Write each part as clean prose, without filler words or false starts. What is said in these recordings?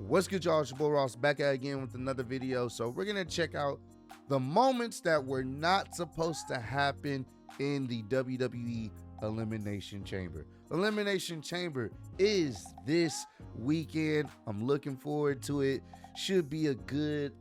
What's good, y'all? It's your boy Ross back at again with another video. So we're gonna check out the moments that were not supposed to happen in the WWE Elimination Chamber. Elimination Chamber is this weekend. I'm looking forward to it. Should be a good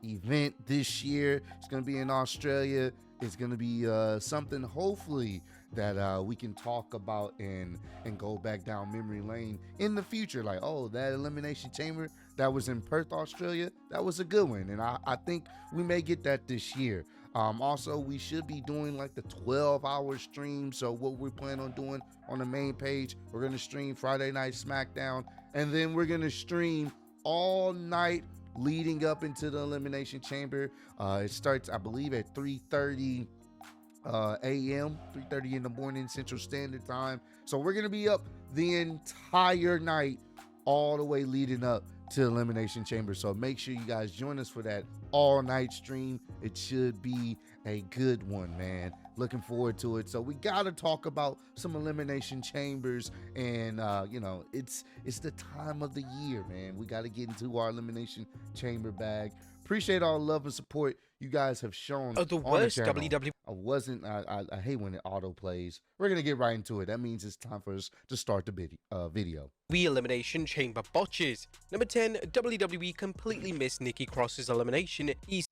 event this year. It's gonna be in Australia. It's gonna be something hopefully that we can talk about and go back down memory lane in the future. Like, oh, that Elimination Chamber that was in Perth, Australia, that was a good one. And I think we may get that this year. Also, we should be doing like the 12-hour stream. So what we plan on doing on the main page, we're going to stream Friday Night SmackDown, and then we're going to stream all night leading up into the Elimination Chamber. It starts, I believe, at 3:30 a.m., 3:30 in the morning Central Standard Time. So we're going to be up the entire night, all the way leading up to Elimination Chamber. So make sure you guys join us for that all-night stream. It should be a good one, man. Looking forward to it. So we got to talk about some Elimination Chambers, and you know, it's the time of the year, man. We got to get into our Elimination Chamber bag. Appreciate all the love and support you guys have shown. The worst WWE. I hate when it auto plays. We're gonna get right into it. That means it's time for us to start the video. Elimination Chamber botches. Number 10, WWE completely missed Nikki Cross's elimination EC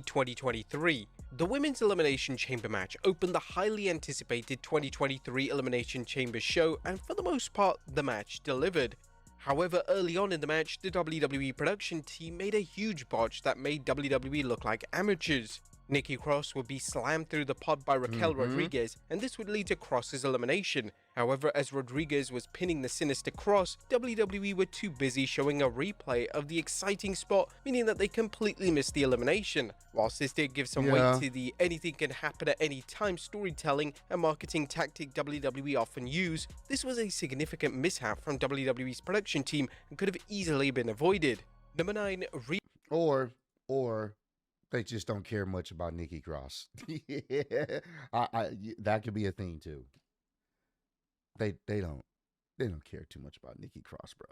2023. The Women's Elimination Chamber match opened the highly anticipated 2023 Elimination Chamber show, and for the most part, the match delivered. However, early on in the match, the WWE production team made a huge botch that made WWE look like amateurs. Nikki Cross would be slammed through the pod by Raquel Rodriguez, and this would lead to Cross's elimination. However, as Rodriguez was pinning the sinister Cross, WWE were too busy showing a replay of the exciting spot, meaning that they completely missed the elimination. Whilst this did give some weight to the anything can happen at any time storytelling and marketing tactic WWE often use, this was a significant mishap from WWE's production team and could have easily been avoided. Number 9, Or they just don't care much about Nikki Cross. Yeah, that could be a thing too. They don't care too much about Nikki Cross, bro.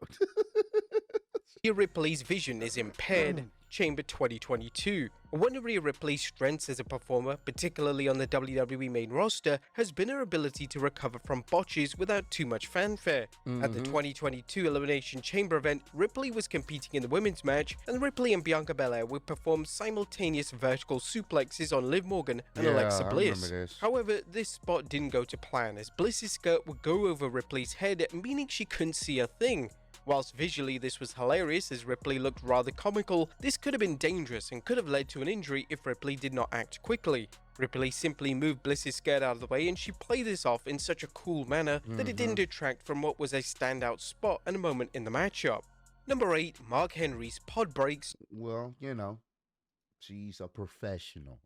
Rhea Ripley's vision is impaired. Chamber 2022. One of Rhea Ripley's strengths as a performer, particularly on the WWE main roster, has been her ability to recover from botches without too much fanfare. At the 2022 Elimination Chamber event, Ripley was competing in the women's match, and Ripley and Bianca Belair would perform simultaneous vertical suplexes on Liv Morgan and Alexa Bliss. However, this spot didn't go to plan, as Bliss's skirt would go over Ripley's head, meaning she couldn't see a thing. Whilst visually this was hilarious as Ripley looked rather comical, this could have been dangerous and could have led to an injury if Ripley did not act quickly. Ripley simply moved Bliss's skirt out of the way, and she played this off in such a cool manner that it didn't detract from what was a standout spot and a moment in the matchup. Number 8, Mark Henry's pod breaks. Well, you know, she's a professional.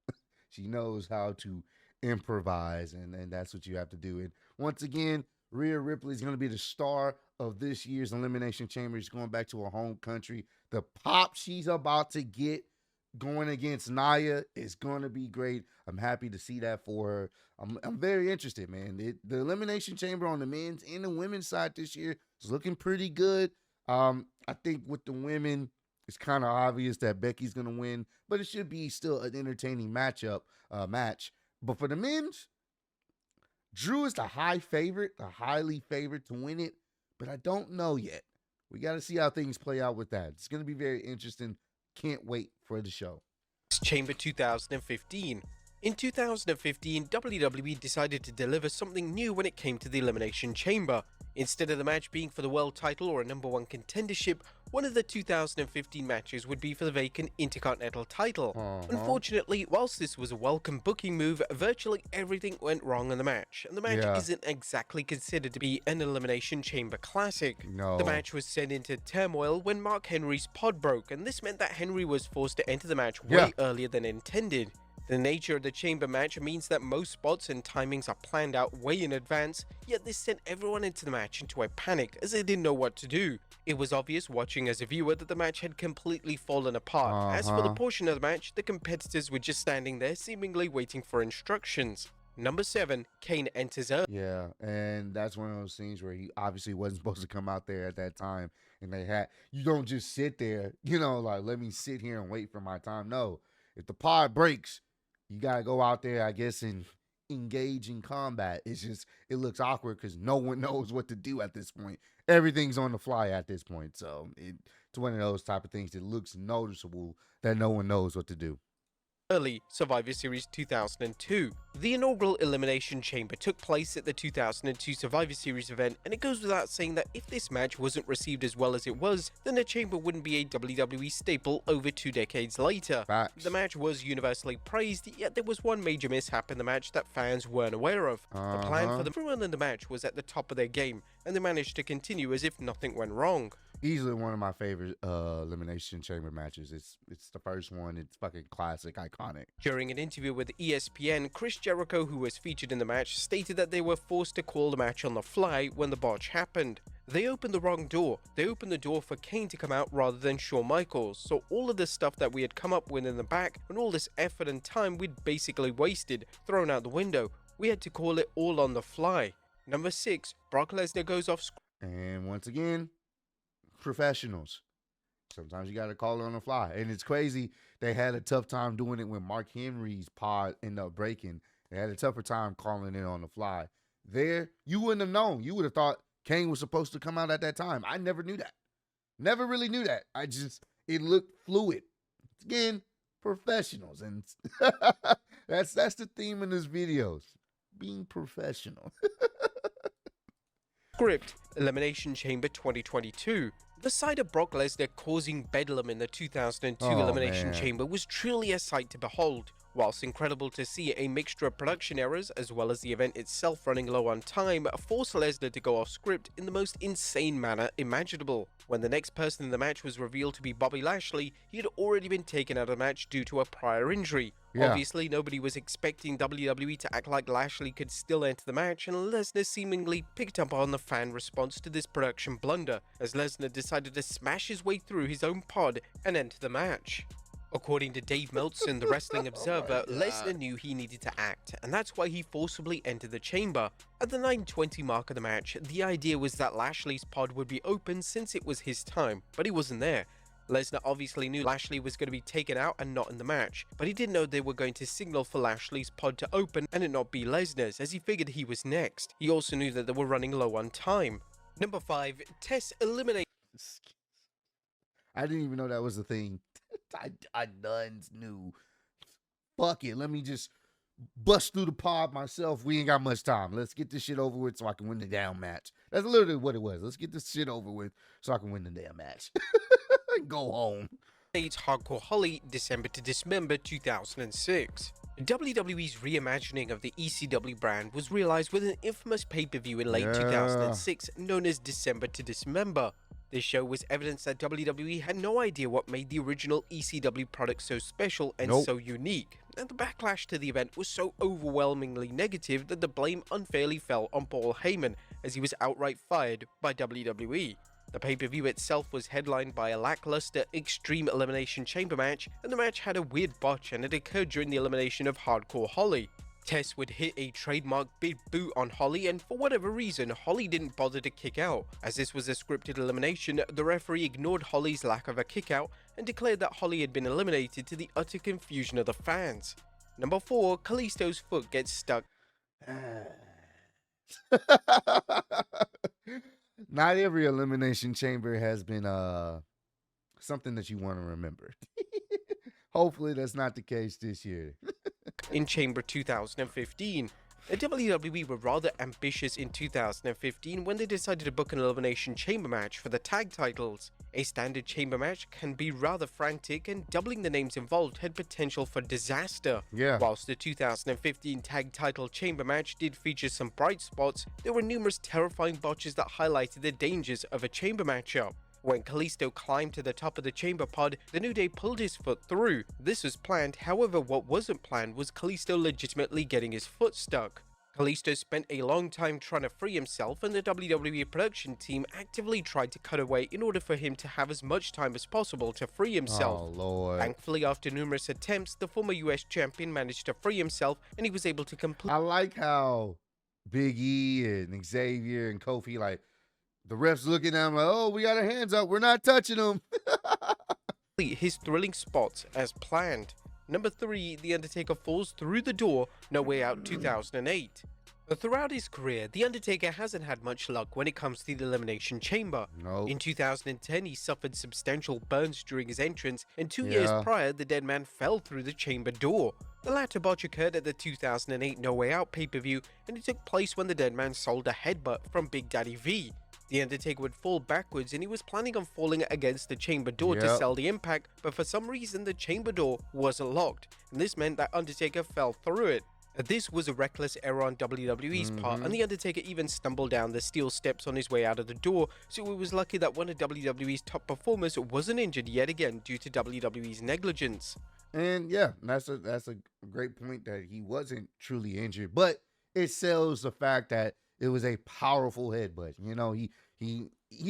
She knows how to improvise, and that's what you have to do. And once again, Rhea Ripley is going to be the star of this year's Elimination Chamber. She's going back to her home country. The pop she's about to get going against Nia is going to be great. I'm happy to see that for her. I'm very interested, man. The Elimination Chamber on the men's and the women's side this year is looking pretty good. I think with the women, it's kind of obvious that Becky's going to win, but it should be still an entertaining match. But for the men's, Drew is the highly favored to win it, but I don't know yet. We got to see how things play out with that. It's going to be very interesting. Can't wait for the show. Chamber 2015. In 2015, WWE decided to deliver something new when it came to the Elimination Chamber. Instead of the match being for the world title or a #1 contendership, one of the 2015 matches would be for the vacant Intercontinental title. Unfortunately, whilst this was a welcome booking move, virtually everything went wrong in the match, and the match isn't exactly considered to be an Elimination Chamber classic. The match was sent into turmoil when Mark Henry's pod broke, and this meant that Henry was forced to enter the match way earlier than intended. The nature of the chamber match means that most spots and timings are planned out way in advance, yet this sent everyone into the match into a panic as they didn't know what to do. It was obvious watching as a viewer that the match had completely fallen apart. As for the portion of the match, the competitors were just standing there seemingly waiting for instructions. Number 7, Kane enters early. Yeah, and that's one of those scenes where he obviously wasn't supposed to come out there at that time. And you don't just sit there, like, let me sit here and wait for my time. No, if the pod breaks, you got to go out there, I guess, and engage in combat. It looks awkward because no one knows what to do at this point. Everything's on the fly at this point. So it's one of those type of things that looks noticeable that no one knows what to do. Early Survivor Series 2002. The inaugural Elimination Chamber took place at the 2002 Survivor Series event, and it goes without saying that if this match wasn't received as well as it was, then the Chamber wouldn't be a WWE staple over 2 decades later. Facts. The match was universally praised, yet there was one major mishap in the match that fans weren't aware of. The plan for everyone in the match was at the top of their game, and they managed to continue as if nothing went wrong. Easily one of my favorite Elimination Chamber matches. It's the first one. It's fucking classic, iconic. During an interview with ESPN, Chris Jericho, who was featured in the match, stated that they were forced to call the match on the fly when the botch happened. They opened the wrong door. They opened the door for Kane to come out rather than Shawn Michaels, so all of the stuff that we had come up with in the back and all this effort and time we'd basically wasted, thrown out the window. We had to call it all on the fly. Number 6, Brock Lesnar goes off script. And once again, professionals. Sometimes you got to call it on the fly. And it's crazy. They had a tough time doing it when Mark Henry's pod ended up breaking. They had a tougher time calling it on the fly. There, you wouldn't have known. You would have thought Kane was supposed to come out at that time. I never knew that. Never really knew that. It looked fluid. Again, professionals. And that's the theme in this videos. Being professional. Script, Elimination Chamber 2022. The sight of Brock Lesnar causing bedlam in the 2002 Elimination Chamber was truly a sight to behold. Whilst incredible to see a mixture of production errors as well as the event itself running low on time forced Lesnar to go off script in the most insane manner imaginable. When the next person in the match was revealed to be Bobby Lashley, he had already been taken out of the match due to a prior injury. Yeah. Obviously, nobody was expecting WWE to act like Lashley could still enter the match, and Lesnar seemingly picked up on the fan response to this production blunder, as Lesnar decided to smash his way through his own pod and enter the match. According to Dave Meltzer, the Wrestling Observer, Lesnar knew he needed to act, and that's why he forcibly entered the chamber. At the 9:20 mark of the match, the idea was that Lashley's pod would be open since it was his time, but he wasn't there. Lesnar obviously knew Lashley was going to be taken out and not in the match, but he didn't know they were going to signal for Lashley's pod to open and it not be Lesnar's, as he figured he was next. He also knew that they were running low on time. Number 5, Test Elimination. I didn't even know that was a thing. I done knew. Fuck it. Let me just bust through the pod myself. We ain't got much time. Let's get this shit over with so I can win the damn match. That's literally what it was. Let's get this shit over with so I can win the damn match. Go home. Hardcore Holly, December to Dismember 2006. WWE's reimagining of the ECW brand was realized with an infamous pay-per-view in late 2006 known as December to Dismember. This show was evidence that WWE had no idea what made the original ECW product so special and so unique, and the backlash to the event was so overwhelmingly negative that the blame unfairly fell on Paul Heyman, as he was outright fired by WWE. The pay-per-view itself was headlined by a lackluster Extreme Elimination Chamber match, and the match had a weird botch and it occurred during the elimination of Hardcore Holly. Tess would hit a trademark big boot on Holly, and for whatever reason, Holly didn't bother to kick out. As this was a scripted elimination, the referee ignored Holly's lack of a kick out and declared that Holly had been eliminated, to the utter confusion of the fans. Number 4, Kalisto's foot gets stuck. Not every Elimination Chamber has been something that you want to remember. Hopefully that's not the case this year. In Chamber 2015. The WWE were rather ambitious in 2015 when they decided to book an Elimination Chamber match for the tag titles. A standard chamber match can be rather frantic, and doubling the names involved had potential for disaster. Whilst the 2015 tag title chamber match did feature some bright spots, there were numerous terrifying botches that highlighted the dangers of a chamber matchup. When Kalisto climbed to the top of the chamber pod, the New Day pulled his foot through. This was planned, however what wasn't planned was Kalisto legitimately getting his foot stuck. Kalisto spent a long time trying to free himself, and the WWE production team actively tried to cut away in order for him to have as much time as possible to free himself. Oh, Lord. Thankfully, after numerous attempts, the former US champion managed to free himself, and he was able to complete I like how Big E and Xavier and Kofi, like, the refs looking at him like, oh, we got our hands up. We're not touching him. his thrilling spots as planned. Number 3, The Undertaker falls through the door, No Way Out 2008. Throughout his career, The Undertaker hasn't had much luck when it comes to the Elimination Chamber. Nope. In 2010, he suffered substantial burns during his entrance, and 2 years prior, the dead man fell through the chamber door. The latter botch occurred at the 2008 No Way Out pay-per-view, and it took place when the dead man sold a headbutt from Big Daddy V. The Undertaker would fall backwards, and he was planning on falling against the chamber door to sell the impact, but for some reason the chamber door wasn't locked, and this meant that Undertaker fell through it. This was a reckless error on WWE's part, and The Undertaker even stumbled down the steel steps on his way out of the door, so it was lucky that one of WWE's top performers wasn't injured yet again due to WWE's negligence. And yeah, that's a great point that he wasn't truly injured, but it sells the fact that it was a powerful headbutt. You know, he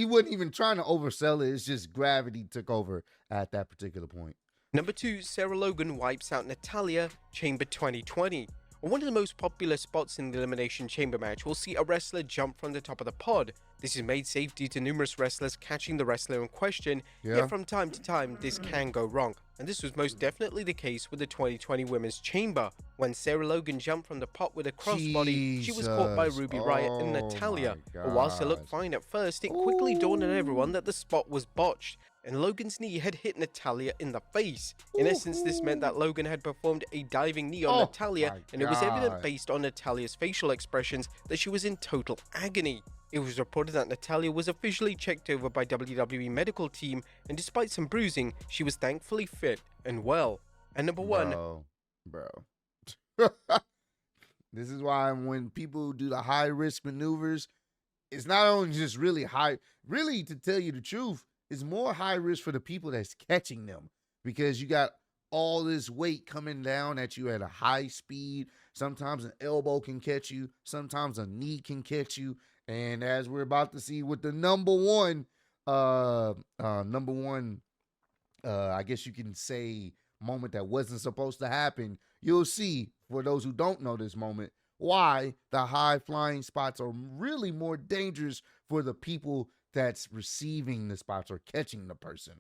wasn't even trying to oversell it. It's just gravity took over at that particular point. Number 2, Sarah Logan wipes out Natalya, Chamber 2020. One of the most popular spots in the Elimination Chamber match will see a wrestler jump from the top of the pod. This is made safe due to numerous wrestlers catching the wrestler in question, yet from time to time this can go wrong. And this was most definitely the case with the 2020 Women's Chamber. When Sarah Logan jumped from the pot with a crossbody, she was caught by Ruby Riott and Natalya. But whilst it looked fine at first, it quickly dawned on everyone that the spot was botched, and Logan's knee had hit Natalya in the face. In essence, this meant that Logan had performed a diving knee on Natalya, and it was evident based on Natalya's facial expressions that she was in total agony. It was reported that Natalya was officially checked over by WWE medical team, and despite some bruising, she was thankfully fit and well. And number 1, bro. This is why when people do the high risk maneuvers, it's not only just really high, really, to tell you the truth, it's more high risk for the people that's catching them, because you got all this weight coming down at you at a high speed. Sometimes an elbow can catch you, sometimes a knee can catch you. And as we're about to see with the number one, I guess you can say, moment that wasn't supposed to happen, you'll see, for those who don't know this moment, why the high flying spots are really more dangerous for the people that's receiving the spots or catching the person.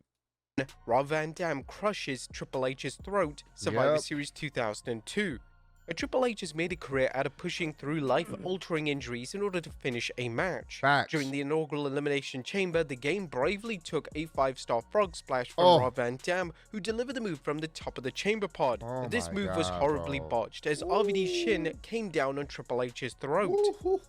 Rob Van Dam crushes Triple H's throat, Survivor Series 2002. Triple H has made a career out of pushing through life-altering injuries in order to finish a match. During the inaugural Elimination Chamber, the game bravely took a 5-star frog splash from Rob Van Dam, who delivered the move from the top of the chamber pod. This move was horribly botched, as RVD's shin came down on Triple H's throat.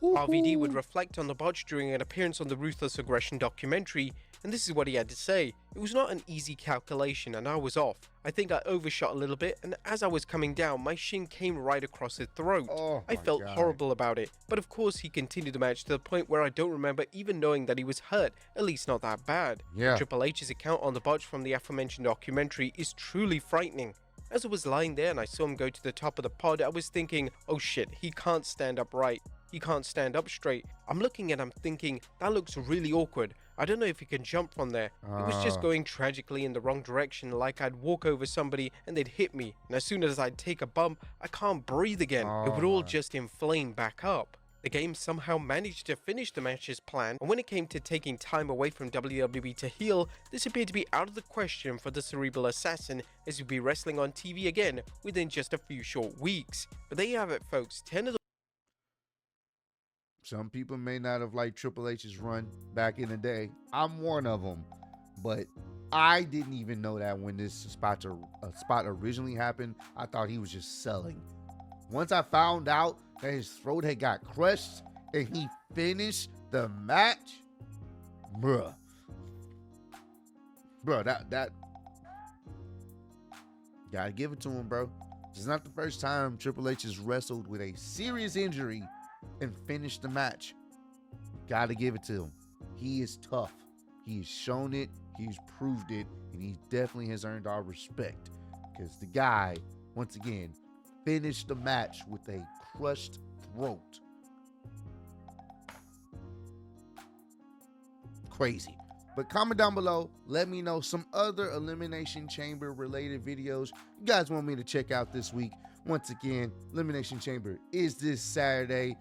RVD would reflect on the botch during an appearance on the Ruthless Aggression documentary, and this is what he had to say. It was not an easy calculation, and I was off. I think I overshot a little bit, and as I was coming down, my shin came right across his throat. I felt horrible about it, but of course he continued the match to the point where I don't remember even knowing that he was hurt, at least not that bad. Triple H's account on the botch from the aforementioned documentary is truly frightening. As I was lying there and I saw him go to the top of the pod, I was thinking, oh shit, he can't stand up right. He can't stand up straight. I'm looking at him thinking, that looks really awkward. I don't know if he can jump from there. It was just going tragically in the wrong direction, like I'd walk over somebody and they'd hit me, and as soon as I'd take a bump, I can't breathe again. It would all just inflame back up. The game somehow managed to finish the match as planned, and when it came to taking time away from WWE to heal, this appeared to be out of the question for the Cerebral Assassin, as he'd be wrestling on TV again within just a few short weeks. But there you have it, folks. 10 of the Some people may not have liked Triple H's run back in the day. I'm one of them. But I didn't even know that when this spot originally happened. I thought he was just selling. Once I found out that his throat had got crushed and he finished the match, bruh, that gotta give it to him, bro. It's not the first time Triple H has wrestled with a serious injury and finished the match. Gotta give it to him. He is tough. He's shown it, he's proved it, and he definitely has earned our respect, because the guy, once again, finished the match with a crushed throat. Crazy. But comment down below, let me know some other Elimination Chamber related videos you guys want me to check out this week. Once again, Elimination Chamber is this Saturday,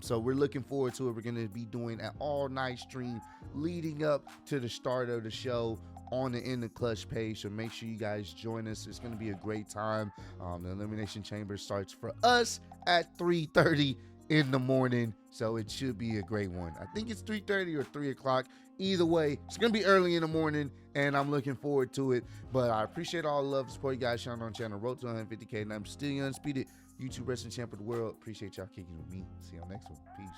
so we're looking forward to it. We're going to be doing an all-night stream leading up to the start of the show on the In the Clutch page, so make sure you guys join us. It's going to be a great time. The Elimination Chamber starts for us at 3:30 in the morning, so it should be a great one. I think it's 3:30 or 3 o'clock. Either way, it's gonna be early in the morning, and I'm looking forward to it. But I appreciate all the love and support you guys showing on the channel. Road to 150K, and I'm still the undisputed YouTube wrestling champ of the world. Appreciate y'all kicking with me. See y'all next one. Peace.